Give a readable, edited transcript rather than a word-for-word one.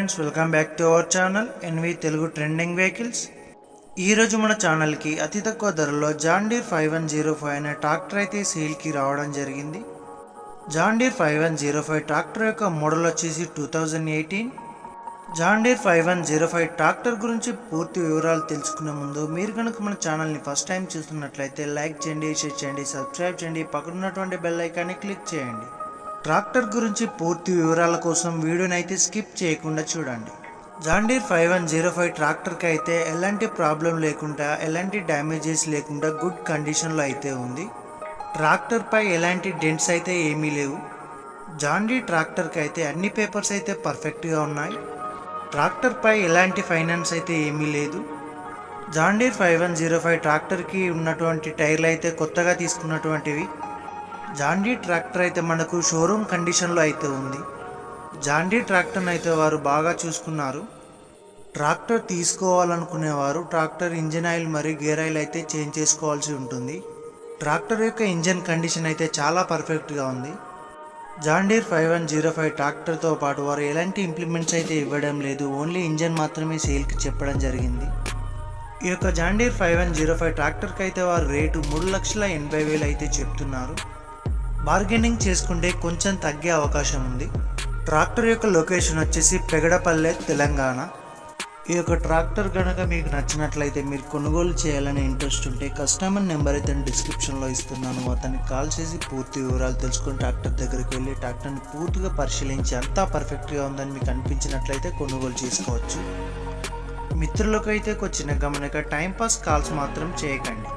Friends, welcome back to our channel NV Telugu trending vehicles. ఈరోజు మన ఛానల్కి అతి తక్కువ ధరలో జాన్ డీర్ 5105 అనే ట్రాక్టర్ అయితే సేల్కి రావడం జరిగింది. జాన్ డీర్ 5105 ట్రాక్టర్ యొక్క మోడల్ వచ్చేసి 2018. జాన్ డీర్ 5105 ట్రాక్టర్ గురించి పూర్తి వివరాలు తెలుసుకునే ముందు మీరు కనుక మన ఛానల్ని ఫస్ట్ టైం చూస్తున్నట్లయితే లైక్ చేయండి, షేర్ చేయండి, సబ్స్క్రైబ్ చేయండి, పక్కన ఉన్నటువంటి బెల్ ఐకాన్ని క్లిక్ చేయండి. ట్రాక్టర్ గురించి పూర్తి వివరాల కోసం వీడియోని అయితే స్కిప్ చేయకుండా చూడండి. జాన్ డీర్ 5105 ట్రాక్టర్కి అయితే ఎలాంటి ప్రాబ్లం లేకుండా, ఎలాంటి డ్యామేజెస్ లేకుండా గుడ్ కండిషన్లో అయితే ఉంది. ట్రాక్టర్పై ఎలాంటి డెంట్స్ అయితే ఏమీ లేవు. జాన్ డీర్ ట్రాక్టర్కి అయితే అన్ని పేపర్స్ అయితే పర్ఫెక్ట్గా ఉన్నాయి. ట్రాక్టర్పై ఎలాంటి ఫైనాన్స్ అయితే ఏమీ లేదు. జాన్ డీర్ 5105 ట్రాక్టర్కి ఉన్నటువంటి టైర్లు అయితే కొత్తగా తీసుకున్నటువంటివి. జాన్ డీర్ ట్రాక్టర్ అయితే మనకు షోరూమ్ కండిషన్లో అయితే ఉంది. జాన్ డీర్ ట్రాక్టర్ని అయితే వారు బాగా చూసుకున్నారు. ట్రాక్టర్ తీసుకోవాలనుకునేవారు ట్రాక్టర్ ఇంజిన్ ఆయిల్ మరియు గేర్ ఆయిల్ అయితే చేంజ్ చేసుకోవాల్సి ఉంటుంది. ట్రాక్టర్ యొక్క ఇంజిన్ కండిషన్ అయితే చాలా పర్ఫెక్ట్గా ఉంది. జాన్ డీర్ 5105 ట్రాక్టర్తో పాటు వారు ఎలాంటి ఇంప్లిమెంట్స్ అయితే ఇవ్వడం లేదు, ఓన్లీ ఇంజిన్ మాత్రమే సేల్కి చెప్పడం జరిగింది. ఈ యొక్క జాన్ డీర్ 5105 ట్రాక్టర్కి అయితే వారు రేటు 3,80,000 అయితే చెప్తున్నారు. బార్గెనింగ్ చేసుకుంటే కొంచెం తగ్గే అవకాశం ఉంది. ట్రాక్టర్ యొక్క లొకేషన్ వచ్చేసి పెగడపల్లె, తెలంగాణ. ఈ యొక్క ట్రాక్టర్ కనుక మీకు నచ్చినట్లయితే, మీరు కొనుగోలు చేయాలనే ఇంట్రెస్ట్ ఉంటే కస్టమర్ నెంబర్ అయితే డిస్క్రిప్షన్లో ఇస్తున్నాను. అతనికి కాల్ చేసి పూర్తి వివరాలు తెలుసుకొని ట్రాక్టర్ దగ్గరికి వెళ్ళి ట్రాక్టర్ని పూర్తిగా పరిశీలించి అంతా పర్ఫెక్ట్గా ఉందని మీకు అనిపించినట్లయితే కొనుగోలు చేసుకోవచ్చు. మిత్రులకు అయితే వచ్చిన గమనిక, టైంపాస్ కాల్స్ మాత్రం చేయకండి.